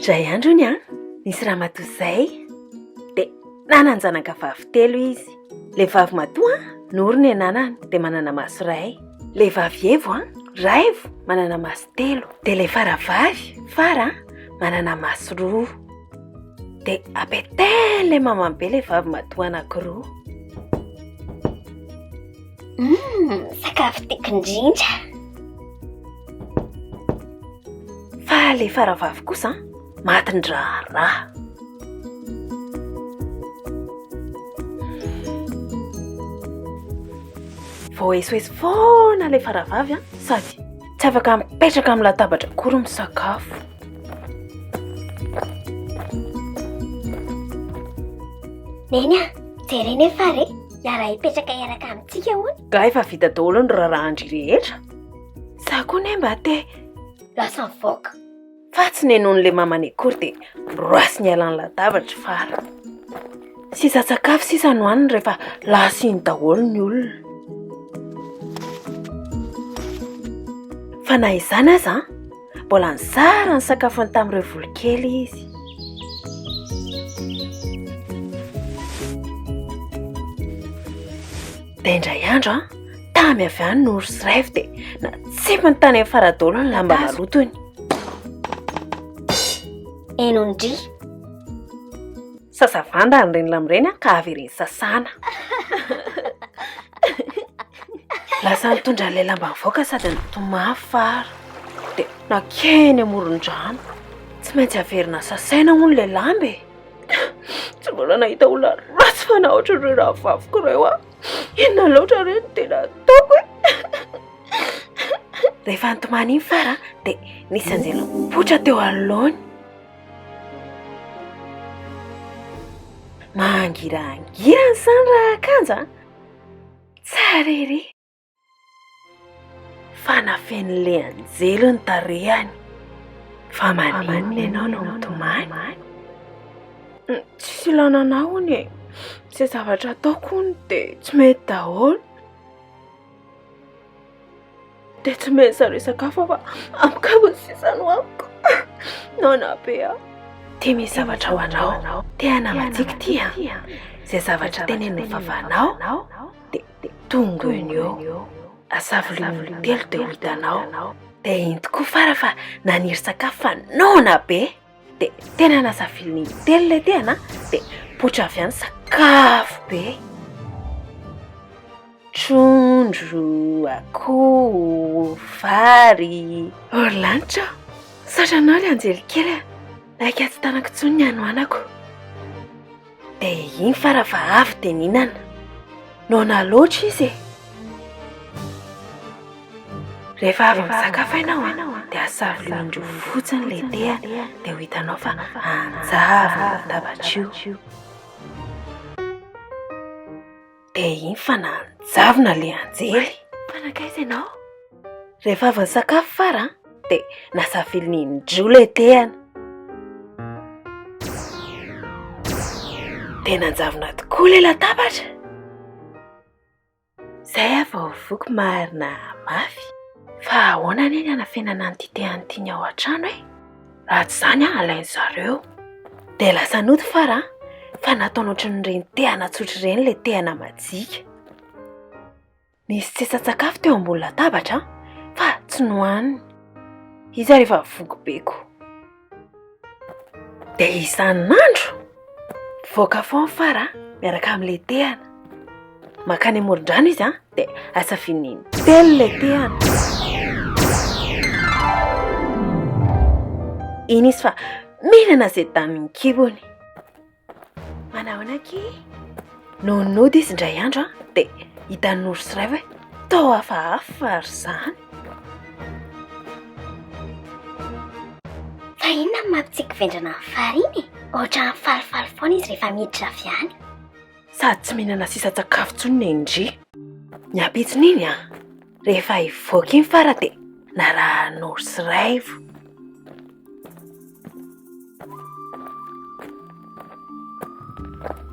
Dray andro iny nisy ramatoa izay dia nananjanaka vavy telo izy. Le vavy matoa nory ny ananany dia manana maso ray. Le vavy evo raivo manana maso telo. Dia le faravavy fara manana maso roa. Dia apetany le mamany be le vavy matoa anankiroa. Sakafo tiako indrindra. Fa le faravavy kosa matin-draharaha. Voaesoesy foana le faravavy sady tsy afaka mipetraka amin'ny latabatra akory misakafo. Neny jereny fare iara hipetraka iaraka amintsika hono. Ga efa vita daholo ny raharahandry rehetra. Za koa ne mba te lasa mivoaka. Fa tsy nenon'le mamany akory dia roasy ny alan'ny latabatra fara. Sisa sakafo sisa nohaniny rehefa lasa iny daholo ny olona. Fa na izany aza mbola nizara ny sakafony tamin'ireo volokely izy. Dia indray andro tamy avy any nory sy raivo dia natsipy ny tany amin'ny faradolo ny lamba malotony. Enondry Sasavanda ny reny lamireny ka avy ireny sasana. Lasa nitondra ilay lamba mivoaka sady nitomafy fara. Dia nakeny amoron-drano. Tsy maintsy averina sasaina hono ilay lamba e. Tsy mbola nahita olona ratsy fa nahoatra ireo rahavaviko ireo inona loatra ireny tena ataoko e. Rehefa nitomany iny fara dia nisy anjelo mipotra teo anoloany. Mangirangirana izany raha kanja tsara ery. Fa nafen'ilay anjelo ny tarehany. Fa maninona ianao no mitomany? Tsisy ilana anao hony e. Izay zavatra ataoko hony dia tsy mety daholo. Dia tsy mety zareo sakafo fa amikabosisany hoaniko. Nona be Tia misy zavatra ho anao. Tia namatsika tia. Izay zavatra tenenin'ny vavanao dia tonga eo. Asavilian'ny telo dia ho hitanao. Dia iny tokoa fara fa naniry sakafo fa nona be. Dia tena nasavilian'ny telo ilay tiana dia potra avy any sakafo be. Trondro, akoho, vary. Orlanitra, saotra anao ilay anjely kely naika tsy tanako intsony ny anoanako. Dia iny fara fa avy dia ninana. Nona loatra izy e. Rehefa avy misakafo ianao dia asavilian'indro fotsiny ilay teany dia ho hitanao fa anjava latabatra io. Dia iny fa nanjavona ilay anjely. Fanakaiza ianao? Rehefa avy nisakafo fara dia nasavilin'indro ilay teany. Dia nanjavona tokoa ilay latabatra. Izay aho vao voky marina mafy. Fa ahoana anie ny anafenana an'ity teany tiany ao an-trano e? Raha tsy izany alainy zareo. Dia lasa noto fara fa nataony ohatran'ireny teana tsotra ireny ilay teana madzika. Nisy tsisa-tsakafo teo ambony latabatra fa tsy nohaniny. Izy rehefa voky beko. Dia isan'andro voaka foana fara miaraka amin'ilay teana. Makany amoron-drano izy dia asafian'ny telo ilay teana. Iny izy fa mihinana izay tamin'ny kibony. Manahoana aky? Nonody izy indray andro dia hitan'ny nory sy raivo hoe tao hafahafa ry izany. Fa inona ny mampitsiky vendrana amin'ny fary iny? Ohatra falifaly foana izy rehefa miditra avy any. Sady tsy mihinana sisa-tsakafo intsony ny indry. Ny ampitsiny iny rehefa hivoaka iny fara dia naraha nory sy raivo.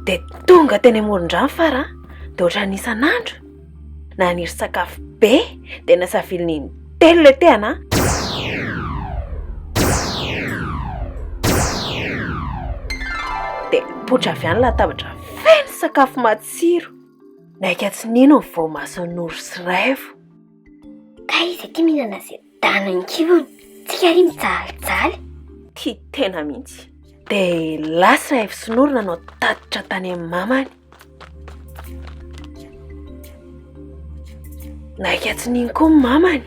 Dia tonga teny amoron-drano fara dia ohatra n'isan'andro naniry sakafo be dia nasavilin'ny telo ilay teana. nipotra avy any latabatra feno sakafo matsiro. Naika tsy nino ny voamason'oro sy raivo. Ka izy ty mihinana zay dana ny kivony. Tsika ry mijalijaly. Tia tena mihitsy. Dia lasy raivo sy noro nanao tatitra tany amin'ny mamany. Naika tsy nino koa ny mamany.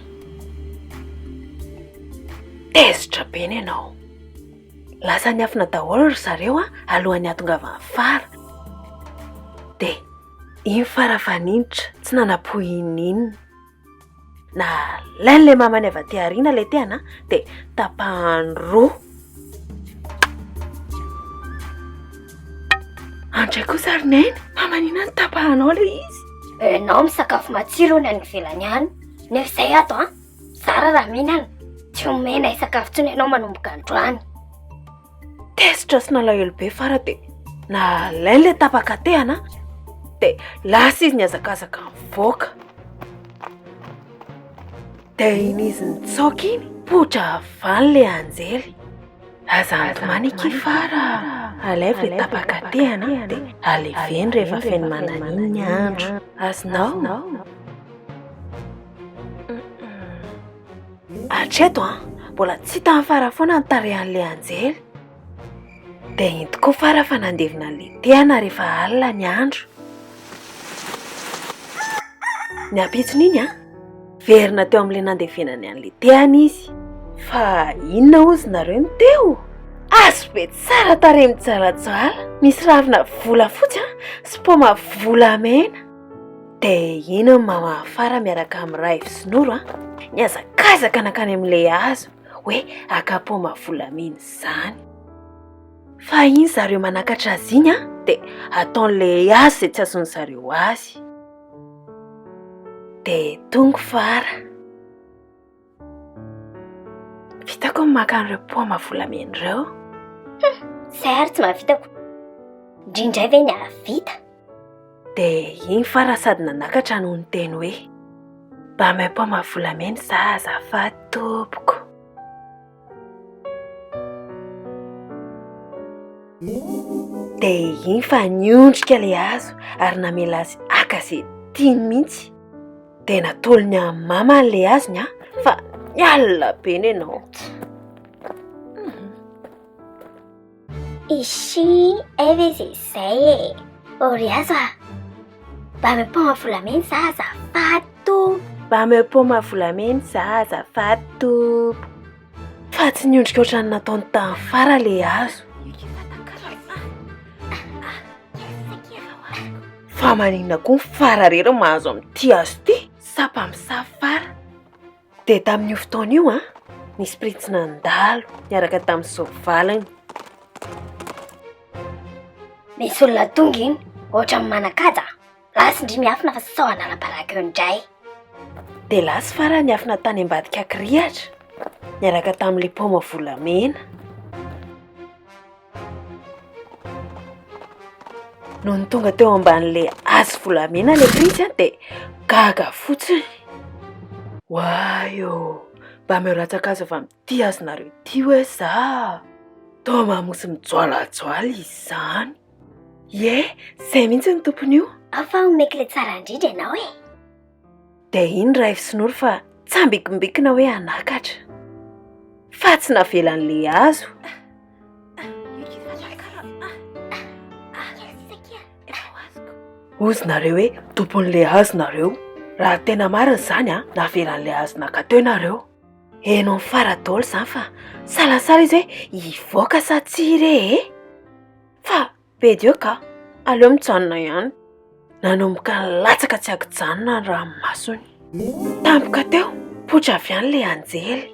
Tezitra be ny ianao. Lasa niafina daholo ry zareo alohan'ny hatongavany fara. Dia iny fara faninitra tsy nanapohy ininina. Na lain'ilay mamany avy aty aoriana ilay tehana dia tapahany roa. Andray kosa ry neny, mamanina ny tapahanao ilay izy. Ianao misakafo matsiro ny any ivelany any. Nefa izay ato zara raha mihinana. Tsy omena sakafo tsony ianao manomboka androany. Tezitra sy nalahelo be fara dia na lain'ilay tapaka tehana dia lasa izy niazakazaka mivoaka. Dia iny izy nitsaoka iny potra van'ilay anjely. Aza antomany kifara. Alaivo ilay tapaka tehana dia aleveny rehefa feno manan'iny ny andro. Azonao? Hatreto mbola tsy hitany fara foana ny tarehan'ilay anjely. Dia iny tokoa fara fa nandevina an'ilay tehana rehefa alina ny andro. Ny ampitsony iny verina teo amin'ilay nandevenany an'ilay tehana izy. Fa inona ozy nareo ny teo? Azo be tsara tarehy mijalajala. Misy ravina volafotsy sy paoma volamena. Dia iny ny mama fara miaraka amin'ny raivo sy noro niazakazaka nakany amin'ilay hazo hoe haka paoma volamena izany. Fa iny zareo manakatra azy iny dia ataon'ilay hazo izay tsy azony zareo azy. Dia tonga fara. Vitako ny maka an'ireo paoma volamena ireo. Izay ary tsy mahavitako. Indrindray ve ny ahavita? Dia iny fara sady nanakatra noho ny teny hoe mba may paoma volamena za azafady tompoko. Dia iny fa niondrika ilay hazo ary namela azy haka izay tiany mihitsy. Dia natolony amin'ny mama n'ilay hazony fa nialina be ny ianao. Ishi, eve zay Ory azo mba may paoma volamena za azafady tompoko. Mba may paoma volamena za azafady tompoko. Fa tsy niondrika ohatrany nataony tamin'ny fara ilay hazo. Fa maninona koa ny fara rery mahazo amin'ity hazo ity. Sapa misafy fara. Dia tamin'io fotoana io nisy printsy nandalo niaraka tamin'ny sovaliny. Misy olona tonga iny ohatrany manakaja. Lasy indry miafina fa sao analam-baraka eo indray. Dia lasy fara niafina tany ambadika kirihatra niaraka tamin'ilay paoma volamena. Noho ny tonga teo ambanin'ilay hazo volamena ilay printsy dia gaga fotsiny. Wayo, mba miratsakazo avy amin'ity hazonareo ity hoe za. Toa mamosy mijoalajoala izany. Ye, izay mihitsy ny tompony io. Afa omeka ilay tsara indrindra ianao e. Dia iny raivo sy noro fa tsambikimbikina hoe hanakatra. Fa tsy navelan'ilay hazo. Ozy nareo hoe tompon'ilay hazo nareo. Raha tena marina izany navelan'ilay hazo nakateo nareo. Hainao ny fara daholo izany fa salasala izy hoe hivoaka sa tsy re e. Fa be dio ka aleo mijanona ihany. Nanomboka nilatsaka tsy akijanona ny ranomasony. Tampoka teo potra avy any ilay anjely.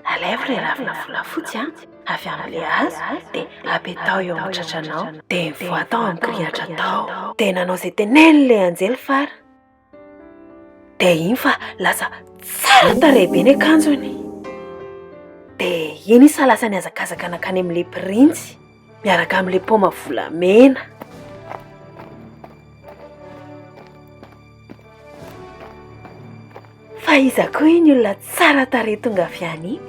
Alaivo ilay ravina volafotsy avy amin'ilay hazo dia apetao eo amin'ny tratranao. Dia mivoa tao amin'ny kirihatra tao. Dia nanao izay tenenin'ilay anjely fara. Dia iny fa lasa tsara tarehy be ny akanjony. Dia iny isa lasa niazakazaka nakany amin'ilay printsy miaraka amin'ilay paoma volamena. Fa iza koa iny olona tsara tarehy tonga avy any iny.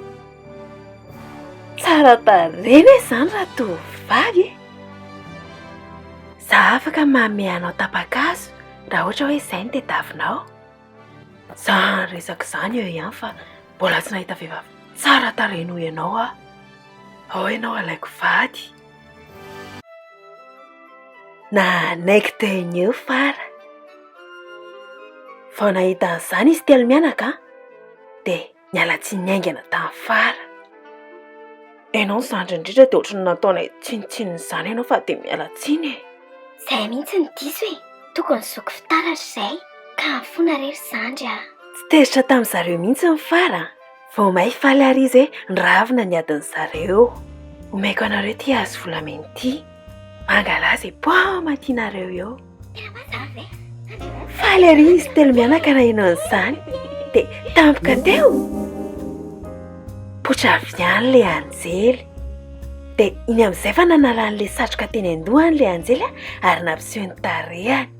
Tsara tarehy izany raha tovovavy. Za afaka manome anao tapa-kazo raha ohatra hoe izay no tadiavinao. Za resaka izany eo ihany fa mbola tsy nahita vehivavy tsara tarehy noho ianao aho. Ao ianao alaiko vady. Na naiky teo iny eo Fara. Vao nahita an'izany izy telo mianaka dia niala tsiny niaingana tamin'ny Fara. Ianao ny zandry indrindra dia ohatran'ny nataonay tsinitsininy izany ianao fa dia miala tsiny e. Izay mihitsy ny diso e. Tokony zoko fitaratra izay ka hafona rery zandry ah. Tsy tezitra tamin'ny zareo mihitsy ny Fara. Vao may faly arizy niravina ny adiny zareo. Omaiko anareo ty hazo volamena ty. Mangalaza paoma tianareo eo. Faly arizy telo mianaka na ianao an'izany. Dia tampoka teo. Potra avy ihany le Anjely. Dia iny amin'izay fa nanala an'ilay satroka teny an-dohany le Anjely ary nampiseho ny tarehany.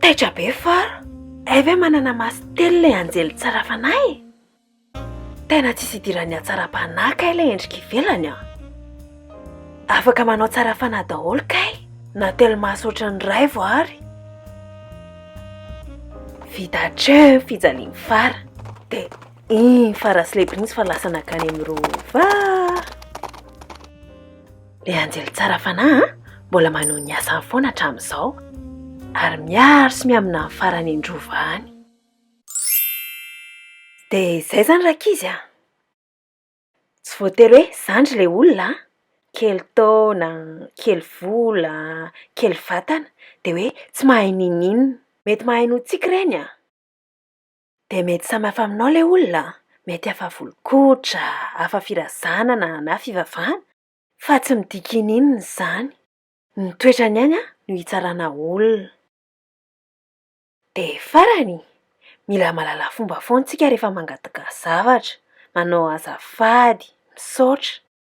Taitra be Fara. Eve manana maso telo le Anjely tsara fanahy. Tena tsisy idiran'ny atsara-panahy kay ilay endrika ivelany ah. Afaka manao tsara fanahy daholo kay. Na telo maso ohatran'ny ray voary. Vita hatreo fijaliany Fara. Dia iny Fara sy le Prince fa lasa nakany amin'ny rova. Le Anjely tsara fanahy mbola maneho ny asany foana hatramin'izao. Ary miaro sy miamina amin'ny farany an-drova any. Dia izay zany rakizy ah. Tsy voatery hoe zandry le olona, kely taona, kely vola, kely vatana, dia hoe tsy mahay ninina. Mety mahay notsiky ireny ah. Dia mety samihafa aminao le olona. Mety hafa volon-koditra, hafa firazanana na fivavahana, fa tsy midika ninina izany. Ny toetrany ihany no hitsarana olona. Dia farany, mila mahalala fomba foana tsika rehefa mangataka zavatra, manao azafady, misaotra.